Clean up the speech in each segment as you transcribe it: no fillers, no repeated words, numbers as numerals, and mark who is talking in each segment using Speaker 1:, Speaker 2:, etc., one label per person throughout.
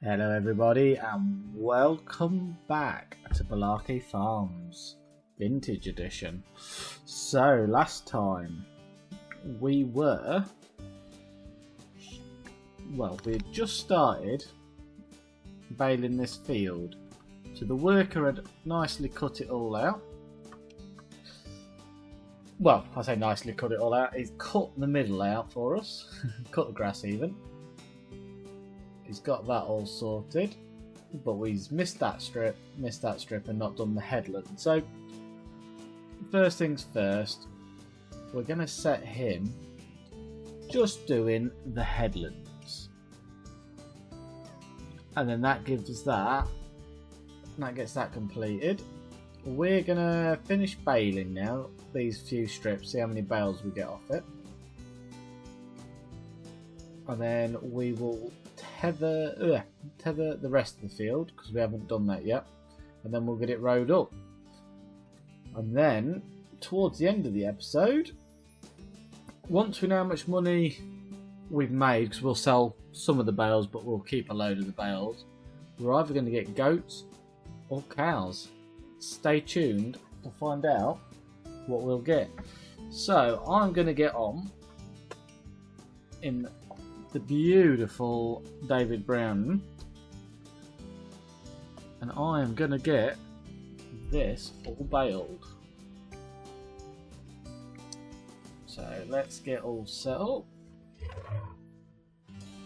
Speaker 1: Hello everybody and welcome back to Balarkey Farms Vintage Edition. So last time we had just started baling this field. So the worker had nicely cut it all out. Well, I say nicely cut it all out. He's cut the middle out for us, cut the grass even. He's got that all sorted, but we've missed that strip and not done the headland. So first things first, we're going to set him just doing the headlands, and then that gives us that gets that completed. We're going to finish baling now these few strips, see how many bales we get off it, and then we will tether the rest of the field because we haven't done that yet, and then we'll get it rowed up. And then towards the end of the episode, once we know how much money we've made, because we'll sell some of the bales but we'll keep a load of the bales, we're either going to get goats or cows. Stay tuned to find out what we'll get. So I'm going to get on in the beautiful David Brown, and I am going to get this all baled. So let's get all set up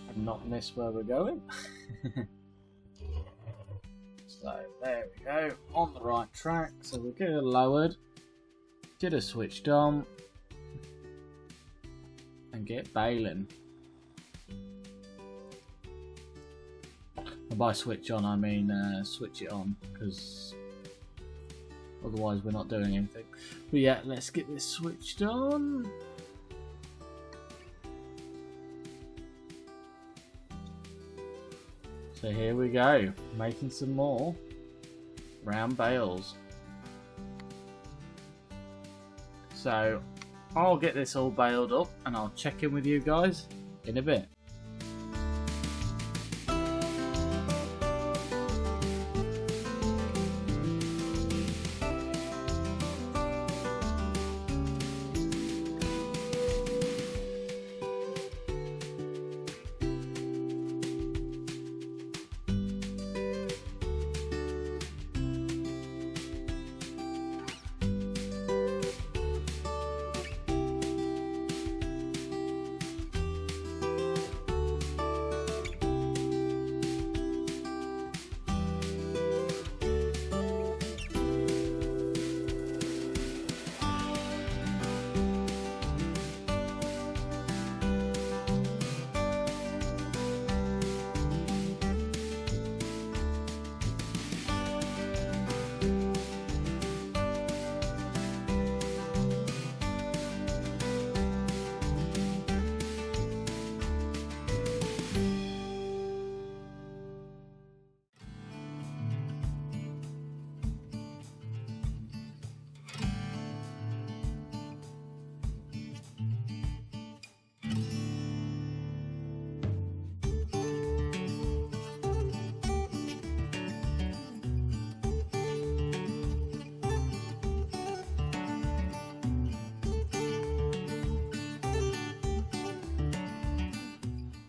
Speaker 1: and not miss where we're going. So there we go, on the right track. So we'll get it lowered, get it switched on, and get baling. And by switch on I mean switch it on, because otherwise we're not doing anything. But yeah, let's get this switched on. So here we go, making some more round bales. So I'll get this all baled up and I'll check in with you guys in a bit.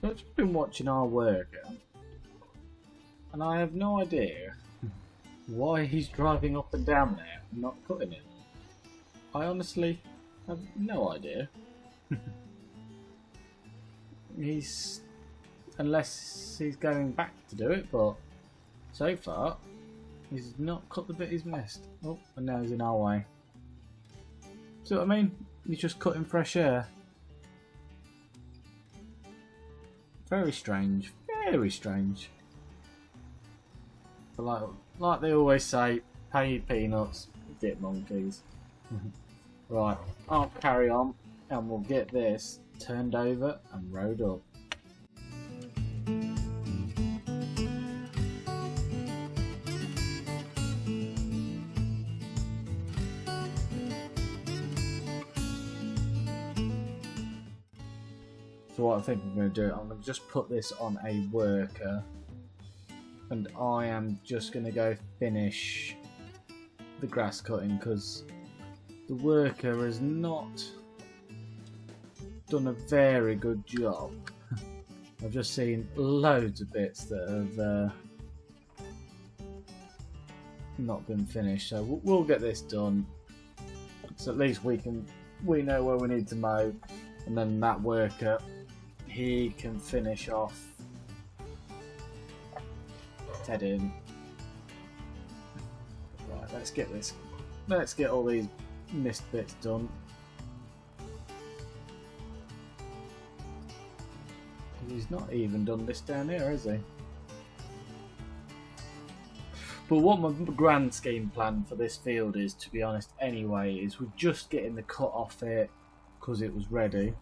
Speaker 1: I've just been watching our worker, and I have no idea why he's driving up and down there and not cutting it. I honestly have no idea. Unless he's going back to do it, but so far he's not cut the bit he's missed. Oh, and now he's in our way. See what I mean? He's just cutting fresh air. Very strange, very strange. But like they always say, pay your peanuts, get monkeys. Right, I'll carry on and we'll get this turned over and rowed up. So what I think I'm going to do, I'm going to just put this on a worker and I am just going to go finish the grass cutting because the worker has not done a very good job. I've just seen loads of bits that have not been finished, so we'll get this done. So at least we know where we need to mow, and then that worker, he can finish off head in. Right, let's get all these missed bits done. He's not even done this down here, has he? But what my grand scheme plan for this field is, to be honest anyway, is we're just getting the cut off it because it was ready.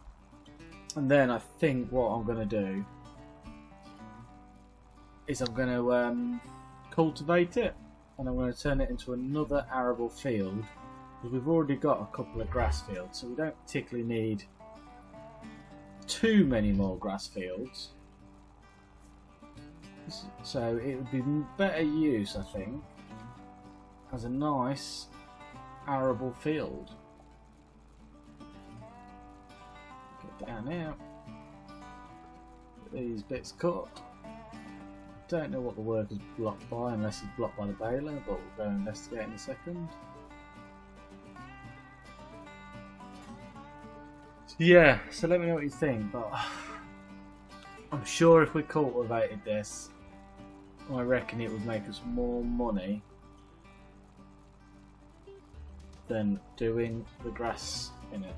Speaker 1: And then I think what I'm going to do is I'm going to cultivate it, and I'm going to turn it into another arable field, because we've already got a couple of grass fields, so we don't particularly need too many more grass fields. So it would be better use, I think, as a nice arable field. Get down here, get these bits cut. Don't know what the work is blocked by, unless it's blocked by the baler, but we'll go investigate in a second. Yeah, so let me know what you think, but I'm sure if we cultivated this, I reckon it would make us more money than doing the grass in it.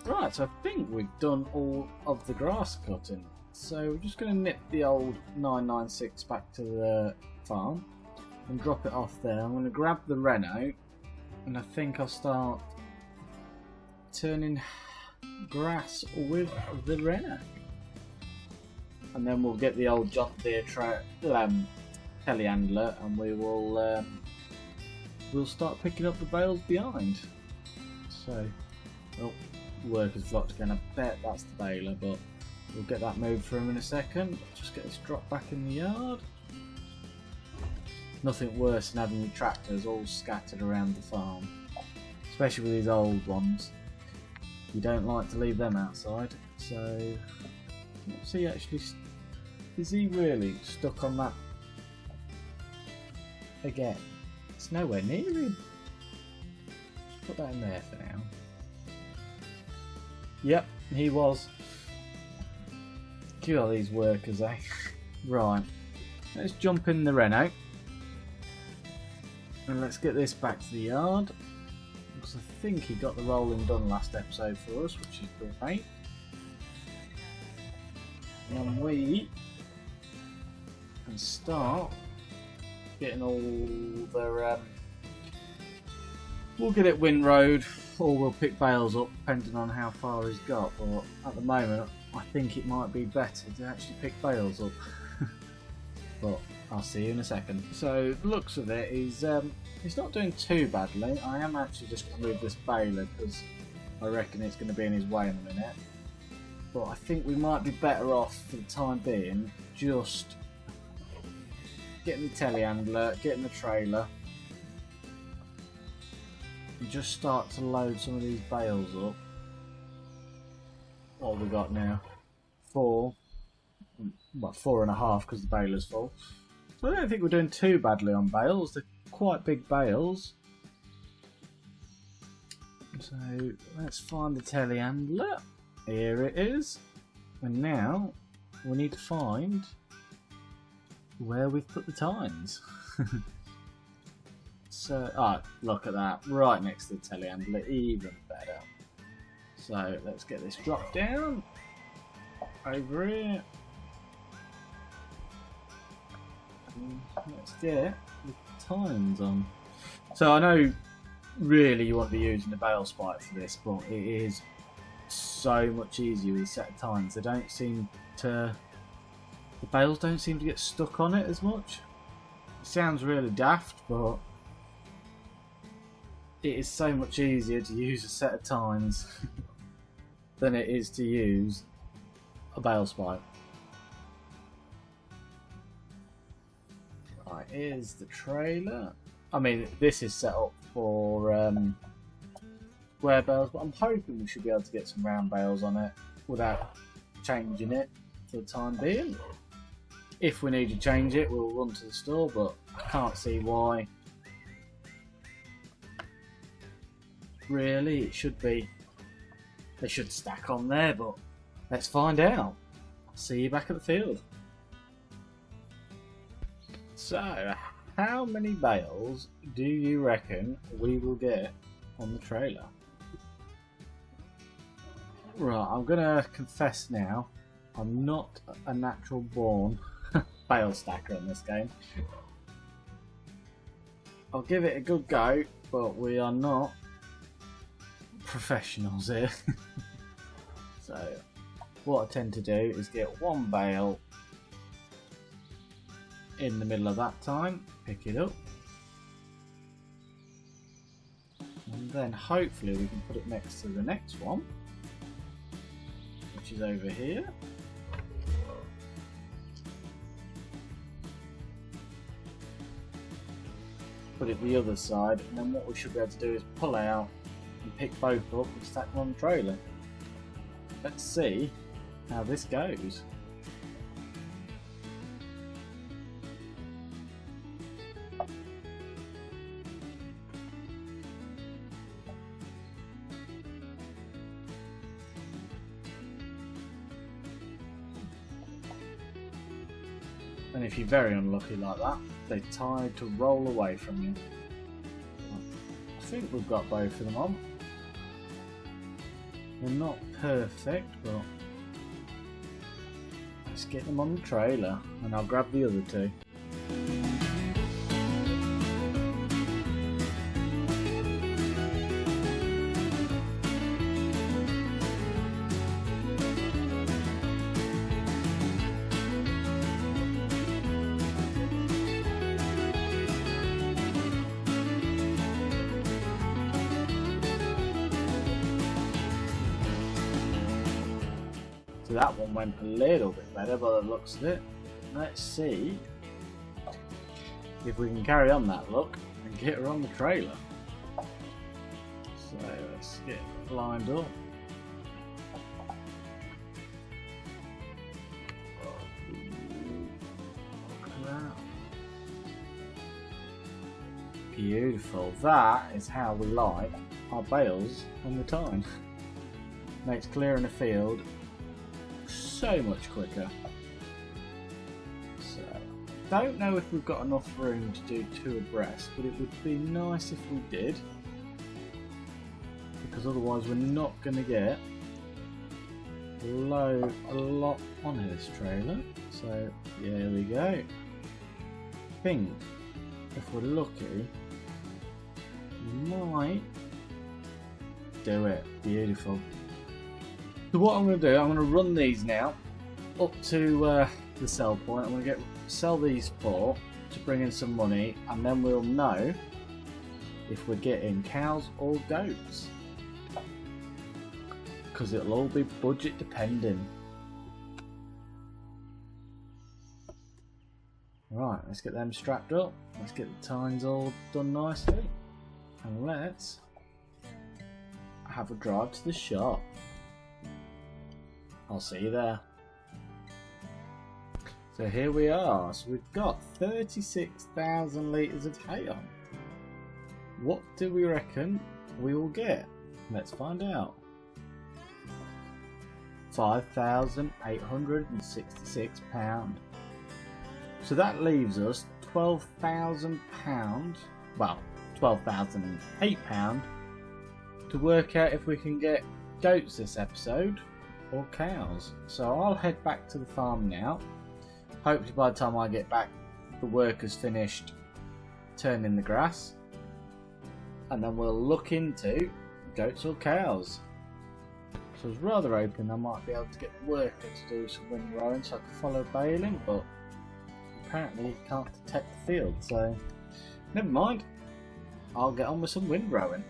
Speaker 1: Right, so I think we've done all of the grass cutting. So we're just going to nip the old 996 back to the farm and drop it off there. I'm going to grab the Renault, and I think I'll start turning grass with the Renault. And then we'll get the old John Deere telehandler, and we will we'll start picking up the bales behind. So, oh, worker's blocked again. I bet that's the baler, but we'll get that moved for him in a second. Just get this dropped back in the yard. Nothing worse than having your tractors all scattered around the farm, especially with these old ones. You don't like to leave them outside. So, what's he actually? Is he really stuck on that again? It's nowhere near him. Just put that in there for now. Yep, he was. Cue all these workers, eh? Right, let's jump in the Renault and let's get this back to the yard, because I think he got the rolling done last episode for us, which is great. And we can start getting all the we'll get it windrowed, or we'll pick bales up depending on how far he's got, but at the moment I think it might be better to actually pick bales up. But I'll see you in a second. So the looks of it is he's not doing too badly. I am actually just going to move this baler because I reckon it's going to be in his way in a minute. But I think we might be better off for the time being just getting the telehandler, getting the trailer, and just start to load some of these bales up. What have we got now? 4. Well, 4.5 because the baler's full. So I don't think we're doing too badly on bales. They're quite big bales. So let's find the telehandler. Here it is. And now we need to find where we've put the tines. Oh, look at that, right next to the telehandler, even better. So let's get this dropped down over here. And let's get the tines on. So I know really you want to be using the bale spike for this, but it is so much easier with a set of tines. They don't seem to, the bales don't seem to get stuck on it as much. It sounds really daft, but it is so much easier to use a set of tines than it is to use a bale spike. Right, here's the trailer. I mean, this is set up for square bales, but I'm hoping we should be able to get some round bales on it without changing it for the time being. If we need to change it, we'll run to the store, but I can't see why. Really, it should be. They should stack on there, but let's find out. I'll see you back at the field. So, how many bales do you reckon we will get on the trailer? Right, I'm gonna confess now, I'm not a natural born bale stacker in this game. I'll give it a good go, but we are not professionals here. So what I tend to do is get one bale in the middle of that time, pick it up, and then hopefully we can put it next to the next one, which is over here. Put it the other side, and then what we should be able to do is pull out and pick both up and stack them on the trailer. Let's see how this goes. And if you're very unlucky like that, they try to roll away from you. I think we've got both of them on. They're not perfect, but let's get them on the trailer and I'll grab the other two. So that one went a little bit better by the looks of it. Let's see if we can carry on that look and get her on the trailer. So let's get it lined up. Look at that. Beautiful. That is how we like our bales on the time. Makes clearing the field so much quicker. So, don't know if we've got enough room to do two abreast, but it would be nice if we did, because otherwise we're not going to get a lot on this trailer. So here we go. I think if we're lucky, we might do it. Beautiful. So what I'm going to do, I'm going to run these now up to the sell point. I'm going to sell these four to bring in some money, and then we'll know if we're getting cows or goats, because it'll all be budget depending. Right, let's get them strapped up. Let's get the tines all done nicely, and let's have a drive to the shop. I'll see you there. So here we are. So we've got 36,000 litres of hay on. What do we reckon we will get? Let's find out. £5,866. So that leaves us £12,000. Well, £12,008 to work out if we can get goats this episode or cows. So I'll head back to the farm now. Hopefully by the time I get back the workers finished turning the grass, and then we'll look into goats or cows. So I was rather hoping I might be able to get the worker to do some windrowing so I can follow baling, but apparently he can't detect the field, so never mind. I'll get on with some windrowing.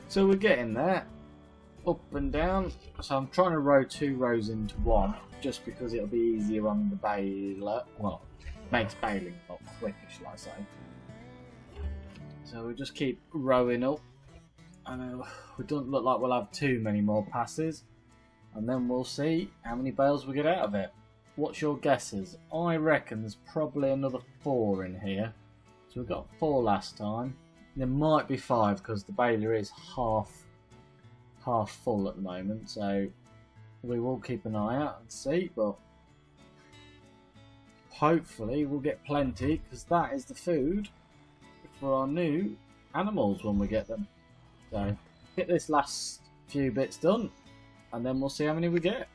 Speaker 1: So we're getting there, up and down. So I'm trying to row 2 rows into one, just because it'll be easier on the baler. Well, makes baling a lot quicker, shall I say. So we'll just keep rowing up. I know we don't look like we'll have too many more passes, and then we'll see how many bales we get out of it. What's your guesses? I reckon there's probably another 4 in here. So we got 4 last time. There might be 5 because the baler is half full at the moment, so we will keep an eye out and see, but hopefully we'll get plenty because that is the food for our new animals when we get them. So get this last few bits done and then we'll see how many we get.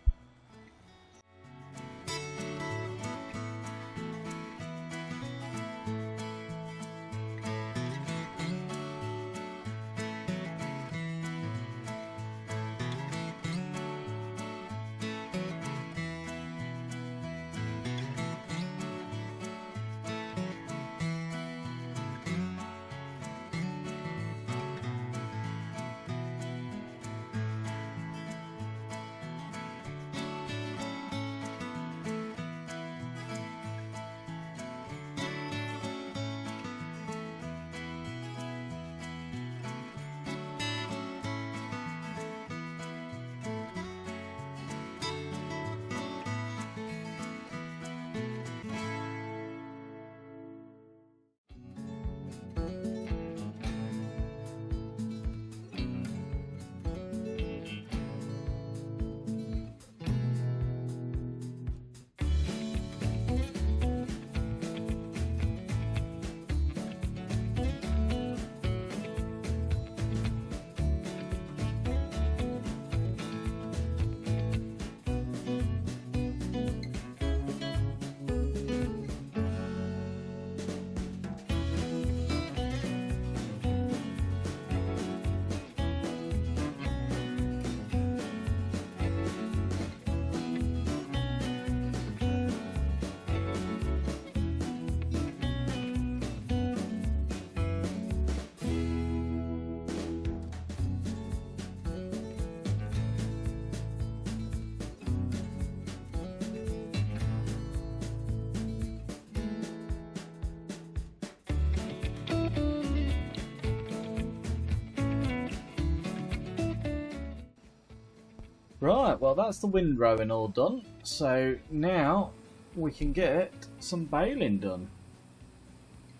Speaker 1: Right, well that's the windrowing all done, so now we can get some baling done.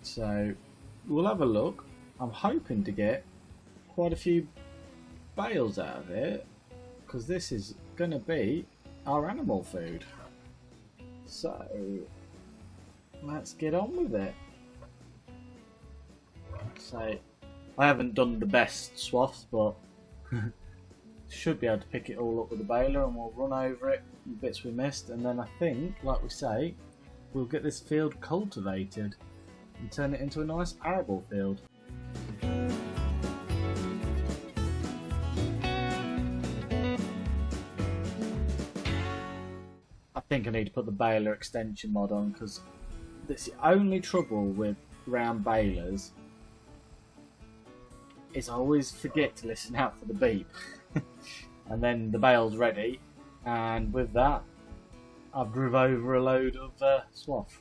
Speaker 1: So we'll have a look. I'm hoping to get quite a few bales out of it, because this is going to be our animal food. So let's get on with it. So, I haven't done the best swaths, but should be able to pick it all up with the baler, and we'll run over it, the bits we missed, and then I think, like we say, we'll get this field cultivated and turn it into a nice arable field. I think I need to put the baler extension mod on, because that's the only trouble with round balers is I always forget to listen out for the beep. And then the bale's ready, and with that I've driven over a load of swath.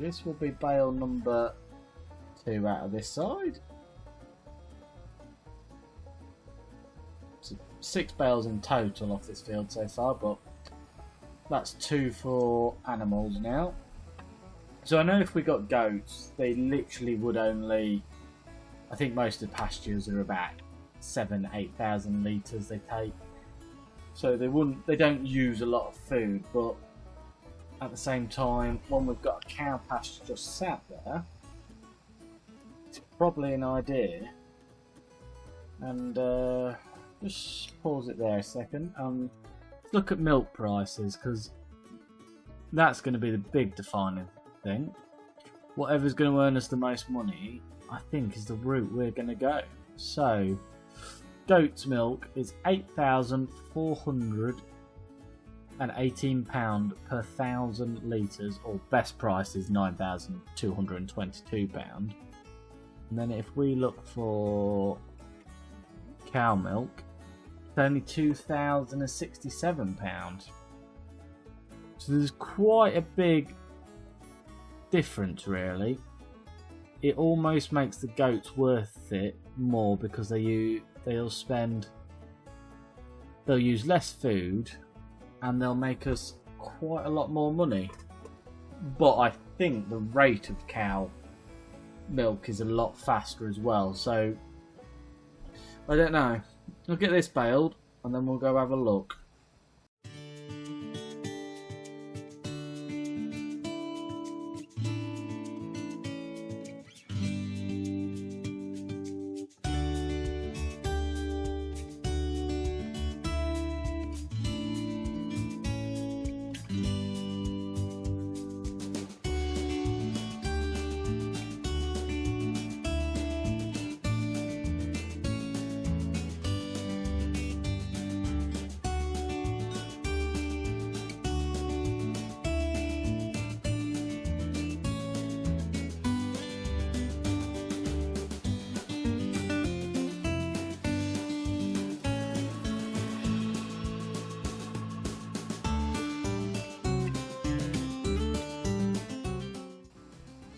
Speaker 1: This will be bale number 2 out of this side. So 6 bales in total off this field so far, but that's 2 for animals now. So I know if we got goats, they literally would only, I think most of the pastures are about 7,000–8,000 litres they take. So they don't use a lot of food, but at the same time, when we've got a cow pasture just sat there, it's probably an idea. And just pause it there a second. Look at milk prices, because that's going to be the big defining thing. Whatever's going to earn us the most money, I think, is the route we're going to go. So, goat's milk is £8,418 per 1,000 litres, or best price is £9,222. And then if we look for cow milk, it's only £2,067. So there's quite a big difference, really. It almost makes the goats worth it more, because they'll use less food, and they'll make us quite a lot more money. But I think the rate of cow milk is a lot faster as well, so I don't know. I'll get this baled and then we'll go have a look.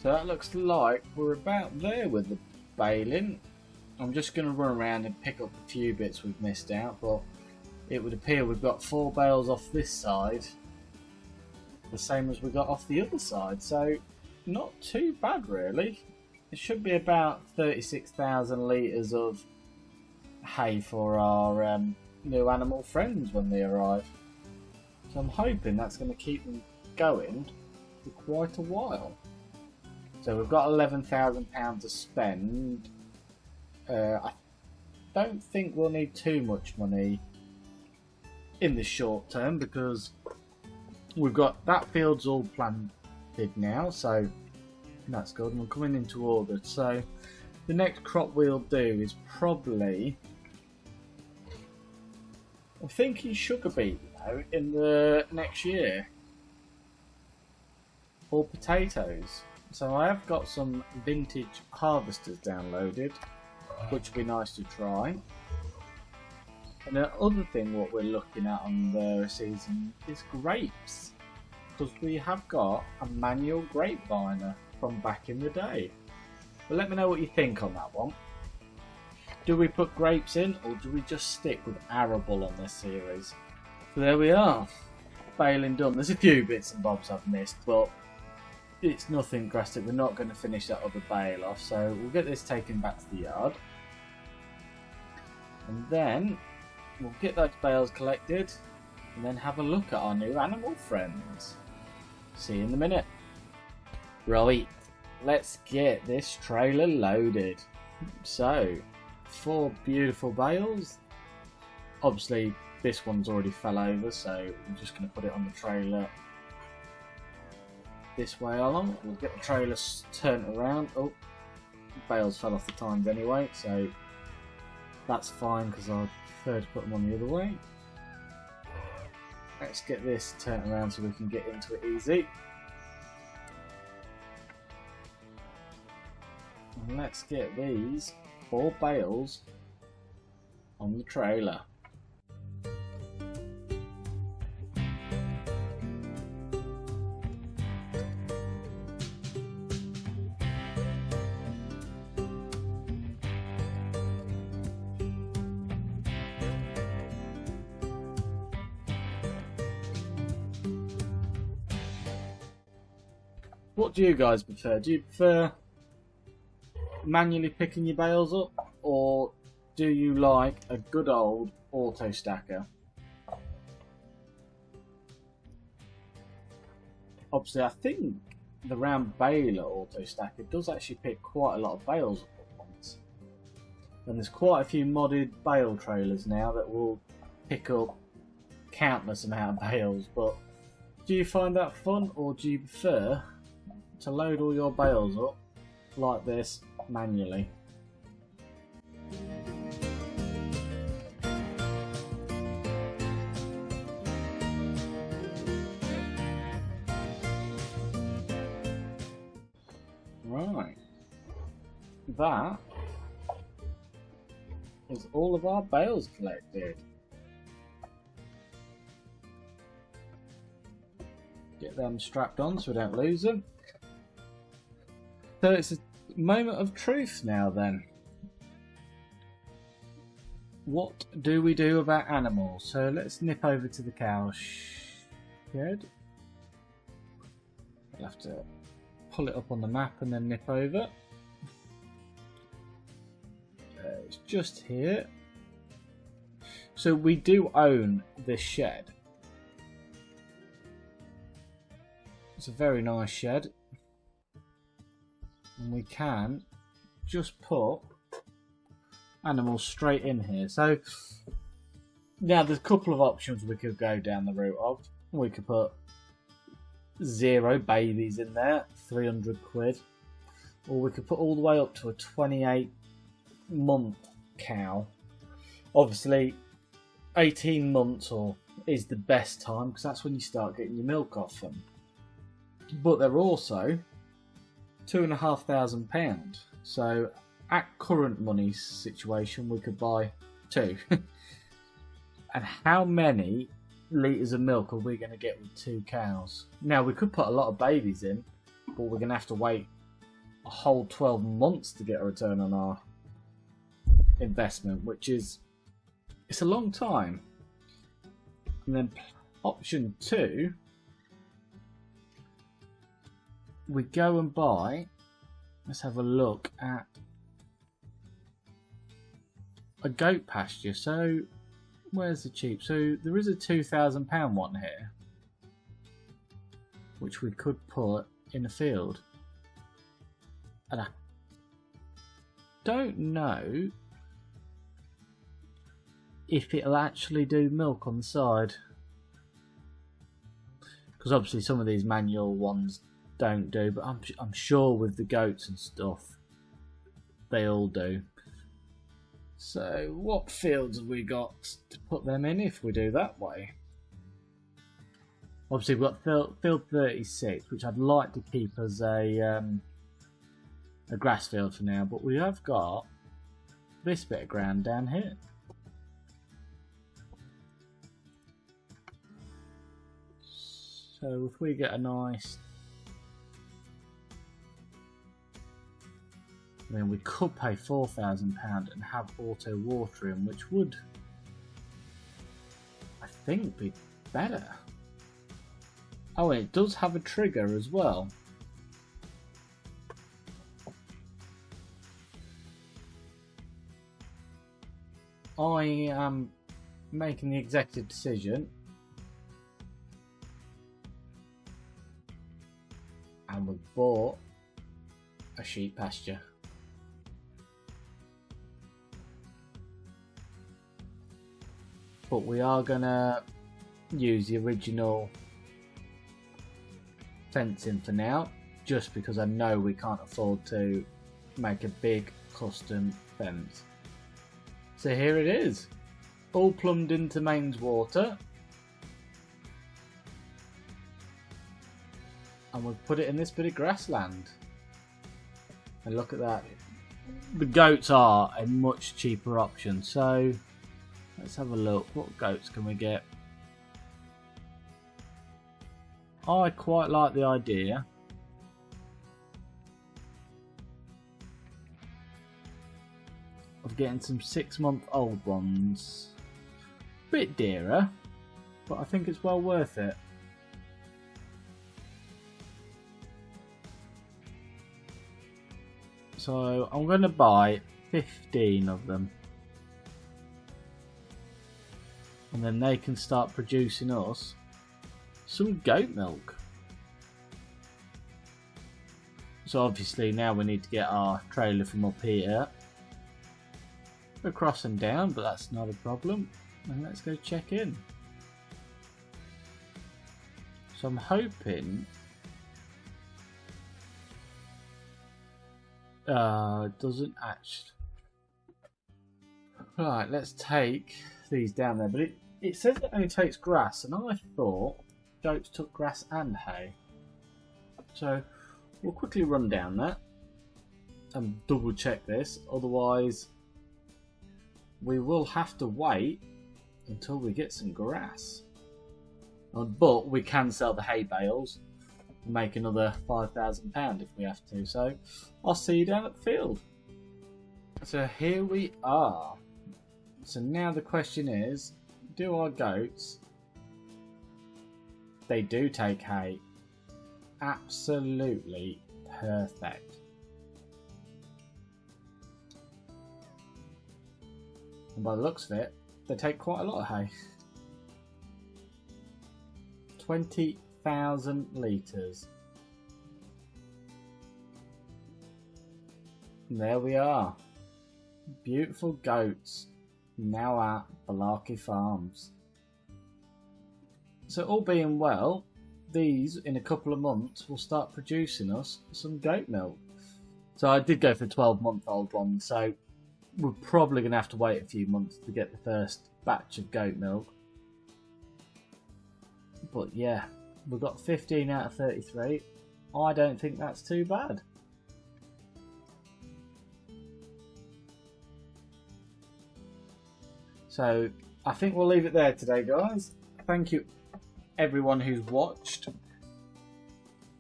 Speaker 1: So that looks like we're about there with the baling. I'm just going to run around and pick up a few bits we've missed out, but it would appear we've got 4 bales off this side, the same as we got off the other side, so not too bad really. It should be about 36,000 litres of hay for our new animal friends when they arrive. So I'm hoping that's going to keep them going for quite a while. So we've got £11,000 to spend. I don't think we'll need too much money in the short term, because we've got that field's all planted now, so that's good. And we're coming into August, so the next crop we'll do is probably, I'm thinking sugar beet, in the next year, or potatoes. So I have got some vintage harvesters downloaded, which would be nice to try. And the other thing what we're looking at on the season is grapes. because we have got a manual grapeviner from back in the day. But let me know what you think on that one. Do we put grapes in, or do we just stick with arable on this series? So there we are, baling done. There's a few bits and bobs I've missed, but it's nothing drastic. We're not going to finish that other bale off, so we'll get this taken back to the yard. And then we'll get those bales collected, and then have a look at our new animal friends. See you in a minute. Right, let's get this trailer loaded. So, 4 beautiful bales. Obviously, this one's already fell over, so I'm just going to put it on the trailer this way along. We'll get the trailer turned around. Oh, bales fell off the tines anyway, so that's fine because I prefer to put them on the other way. Let's get this turned around so we can get into it easy. And let's get these 4 bales on the trailer. What do you guys prefer? Do you prefer manually picking your bales up, or do you like a good old auto stacker? Obviously, I think the round baler auto stacker does actually pick quite a lot of bales up at once. And there's quite a few modded bale trailers now that will pick up countless amount of bales, but do you find that fun, or do you prefer to load all your bales up like this manually? Right, that is all of our bales collected. Get them strapped on so we don't lose them. So it's a moment of truth now then. What do we do about animals? So let's nip over to the cow shed. I'll have to pull it up on the map and then nip over. It's just here. So we do own this shed. It's a very nice shed. And we can just put animals straight in here. So now there's a couple of options we could go down the route of. We could put 0 babies in there, 300 quid, or we could put all the way up to a 28-month cow. Obviously 18 months is the best time because that's when you start getting your milk off them, but they're also £2,500. So at current money situation we could buy 2. And how many litres of milk are we going to get with 2 cows? Now we could put a lot of babies in, but we're going to have to wait a whole 12 months to get a return on our investment, which is, it's a long time. And then option 2, we go and buy, let's have a look at a goat pasture. So where's the cheap? So there is a £2,000 one here, which we could put in a field. And I don't know if it'll actually do milk on the side, because obviously some of these manual ones don't do, but I'm sure with the goats and stuff they all do. So what fields have we got to put them in if we do that way? Obviously we've got field 36, which I'd like to keep as a grass field for now, but we have got this bit of ground down here. So if we get a nice... I mean, we could pay £4,000 and have auto watering, which would, I think, be better. Oh, and it does have a trigger as well. I am making the executive decision, and we bought a sheep pasture. But we are gonna use the original fencing for now, just because I know we can't afford to make a big custom fence. So here it is, all plumbed into mains water, and we've put it in this bit of grassland. And look at that, the goats are a much cheaper option. So let's have a look, what goats can we get? I quite like the idea of getting some 6-month-old ones. Bit dearer, but I think it's well worth it. So I'm going to buy 15 of them, and then they can start producing us some goat milk. So obviously now we need to get our trailer from up here across and down, but that's not a problem. And let's go check in. So I'm hoping it doesn't actually. Right, let's take these down there, but it says it only takes grass, and I thought goats took grass and hay. So we'll quickly run down that and double check this, otherwise we will have to wait until we get some grass. But we can sell the hay bales and make another £5,000 if we have to. So I'll see you down at the field. So here we are. So now the question is, do our goats... They do take hay. Absolutely perfect. And by the looks of it, they take quite a lot of hay. 20,000 litres. And there we are. Beautiful goats now at Balarky Farms. So all being well, these in a couple of months will start producing us some goat milk. So I did go for 12-month-old ones, so we're probably going to have to wait a few months to get the first batch of goat milk. But yeah, we've got 15 out of 33. I don't think that's too bad. So I think we'll leave it there today, guys. Thank you everyone who's watched.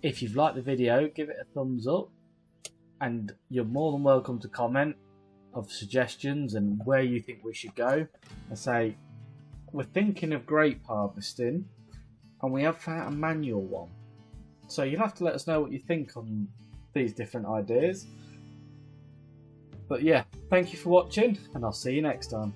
Speaker 1: If you've liked the video, give it a thumbs up, and you're more than welcome to comment of suggestions and where you think we should go. I say we're thinking of grape harvesting, and we have found a manual one, so you'll have to let us know what you think on these different ideas. But yeah, thank you for watching, and I'll see you next time.